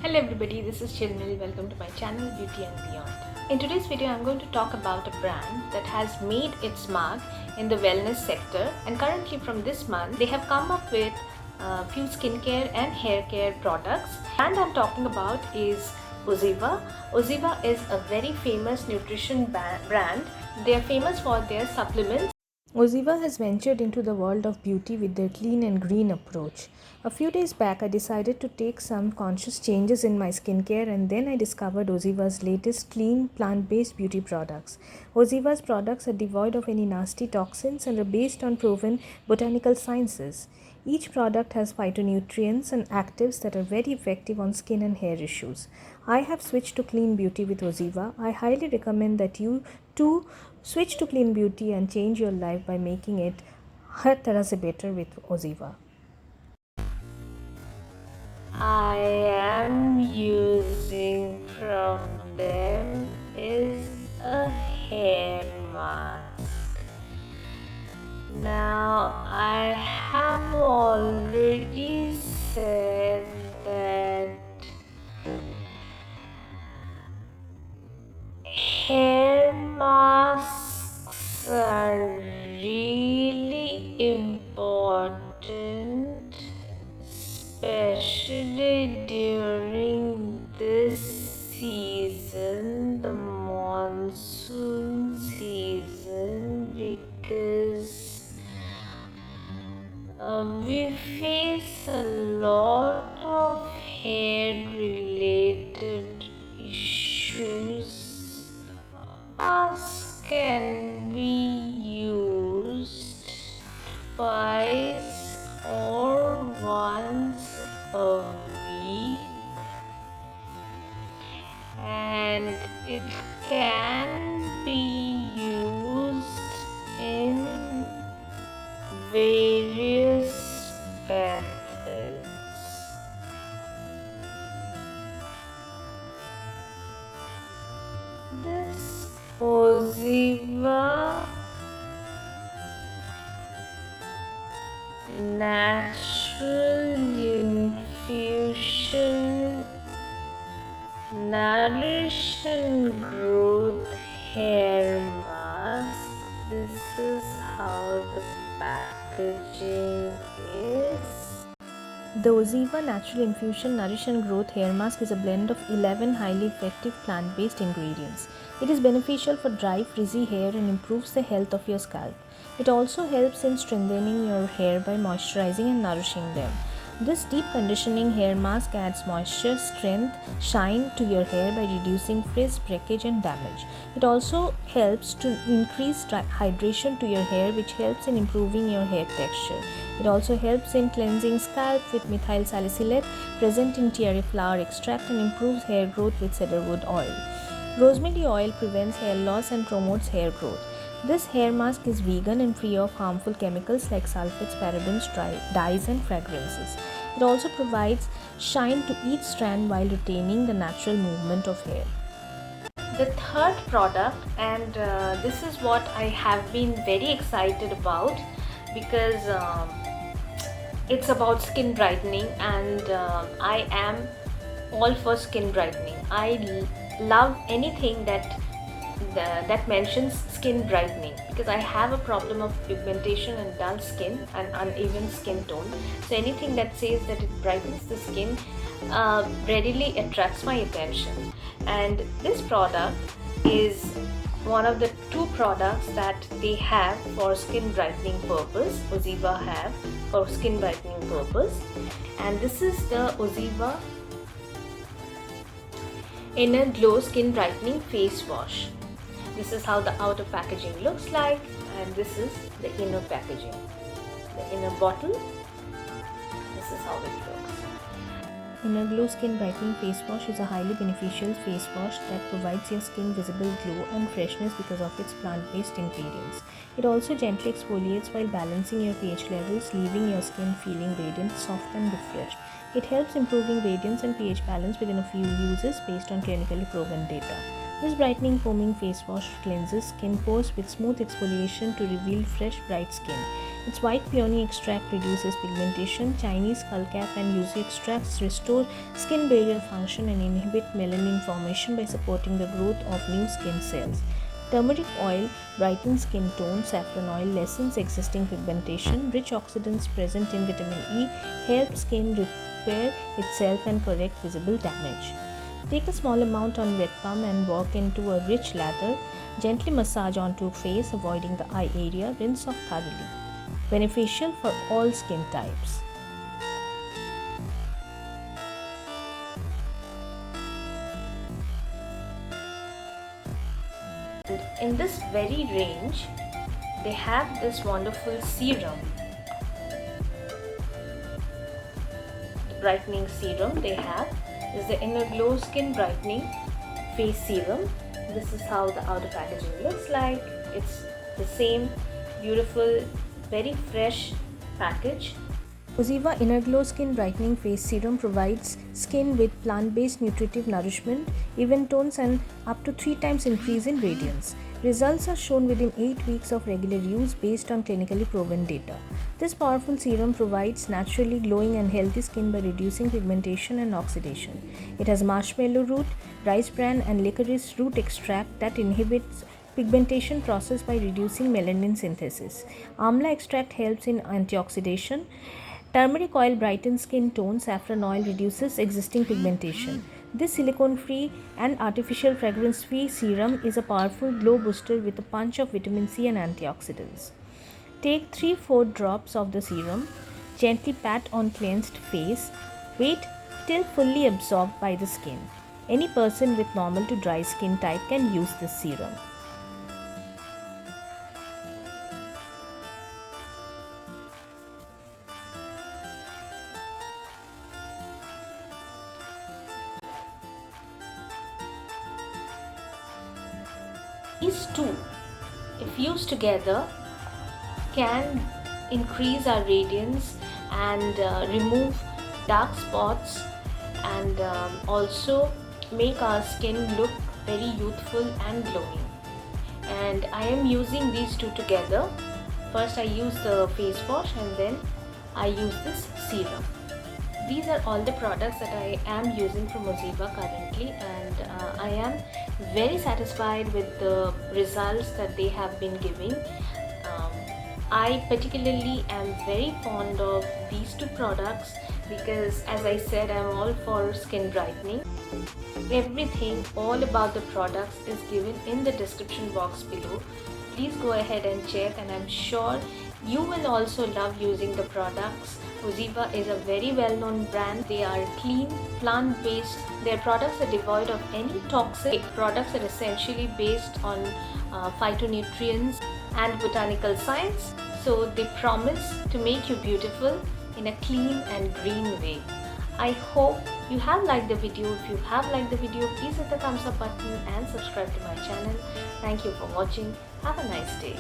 Hello everybody, this is Chilmil. Welcome to my channel Beauty and Beyond. In today's video, I'm going to talk about a brand that has made its mark in the wellness sector, and currently from this month they have come up with a few skincare and hair care products. The brand I'm talking about is Oziva. Oziva is a very famous nutrition brand. They are famous for their supplements. Oziva has ventured into the world of beauty with their clean and green approach. A few days back, I decided to take some conscious changes in my skincare, and then I discovered Oziva's latest clean plant-based beauty products. Oziva's products are devoid of any nasty toxins and are based on proven botanical sciences. Each product has phytonutrients and actives that are very effective on skin and hair issues. I have switched to clean beauty with Oziva. I highly recommend that you too switch to clean beauty and change your life by making it हर तरह से better with Oziva. I am using from them is a hair mask. Now I have already said that hair masks are really important, especially during this season, the monsoon season, because we face a lot of hair related issues. Masks can be used twice or once a week, and it can be used in various methods. This Oziva Natural Infusion Nourish and Growth Hair Mask. This is how the packaging is. The Oziva Natural Infusion Nourish and Growth Hair Mask is a blend of 11 highly effective plant-based ingredients. It is beneficial for dry, frizzy hair and improves the health of your scalp. It also helps in strengthening your hair by moisturizing and nourishing them. This deep conditioning hair mask adds moisture, strength, shine to your hair by reducing frizz, breakage and damage. It also helps to increase hydration to your hair, which helps in improving your hair texture. It also helps in cleansing scalp with methyl salicylate present in terry flower extract and improves hair growth with cedarwood oil. Rosemary oil prevents hair loss and promotes hair growth. This hair mask is vegan and free of harmful chemicals like sulfates, parabens, dyes and fragrances. It also provides shine to each strand while retaining the natural movement of hair. The third product, and this is what I have been very excited about because it's about skin brightening, and I am all for skin brightening. I love anything that mentions skin brightening because I have a problem of pigmentation and dull skin and uneven skin tone. So anything that says that it brightens the skin readily attracts my attention. And this product is one of the two products that they have for skin brightening purpose. Oziva have for skin brightening purpose, and this is the Oziva Inner Glow Skin Brightening Face Wash. This is how the outer packaging looks like, and this is the inner packaging. The inner bottle, this is how it looks. Inner Glow Skin Brightening Face Wash is a highly beneficial face wash that provides your skin visible glow and freshness because of its plant-based ingredients. It also gently exfoliates while balancing your pH levels, leaving your skin feeling radiant, soft and refreshed. It helps improving radiance and pH balance within a few uses based on clinically proven data. This brightening foaming face wash cleanses skin pores with smooth exfoliation to reveal fresh, bright skin. Its white peony extract reduces pigmentation. Chinese skullcap and yuzu extracts restore skin barrier function and inhibit melanin formation by supporting the growth of new skin cells. Turmeric oil brightens skin tone. Saffron oil lessens existing pigmentation. Rich oxidants present in vitamin E help skin repair itself and correct visible damage. Take a small amount on wet palm and work into a rich lather. Gently massage onto face, avoiding the eye area. Rinse off thoroughly. Beneficial for all skin types. In this very range, they have this wonderful serum, the brightening serum they have is the Inner Glow Skin Brightening Face Serum. This is how the outer packaging looks like. It's the same beautiful, very fresh package. Oziva Inner Glow Skin Brightening Face Serum provides skin with plant-based nutritive nourishment, even tones, and up to 3 times increase in radiance. Results are shown within 8 weeks of regular use based on clinically proven data. This powerful serum provides naturally glowing and healthy skin by reducing pigmentation and oxidation. It has marshmallow root, rice bran, and licorice root extract that inhibits pigmentation process by reducing melanin synthesis. Amla extract helps in antioxidation. Turmeric oil brightens skin tone. Saffron oil reduces existing pigmentation. This silicone-free and artificial fragrance-free serum is a powerful glow booster with a punch of vitamin C and antioxidants. Take 3-4 drops of the serum. Gently pat on cleansed face. Wait till fully absorbed by the skin. Any person with normal to dry skin type can use this serum. These two, if used together, can increase our radiance and remove dark spots and also make our skin look very youthful and glowing. And I am using these two together. First I use the face wash and then I use this serum. These are all the products that I am using from Oziva currently, and I am very satisfied with the results that they have been giving. I particularly am very fond of these two products because, as I said, I am all for skin brightening. Everything all about the products is given in the description box below. Please go ahead and check, and I'm sure you will also love using the products. Oziva is a very well-known brand. They are clean, plant-based. Their products are devoid of any toxic. Products are essentially based on phytonutrients and botanical science. So they promise to make you beautiful in a clean and green way. I hope you have liked the video. If you have liked the video, please hit the thumbs up button and subscribe to my channel. Thank you for watching. Have a nice day.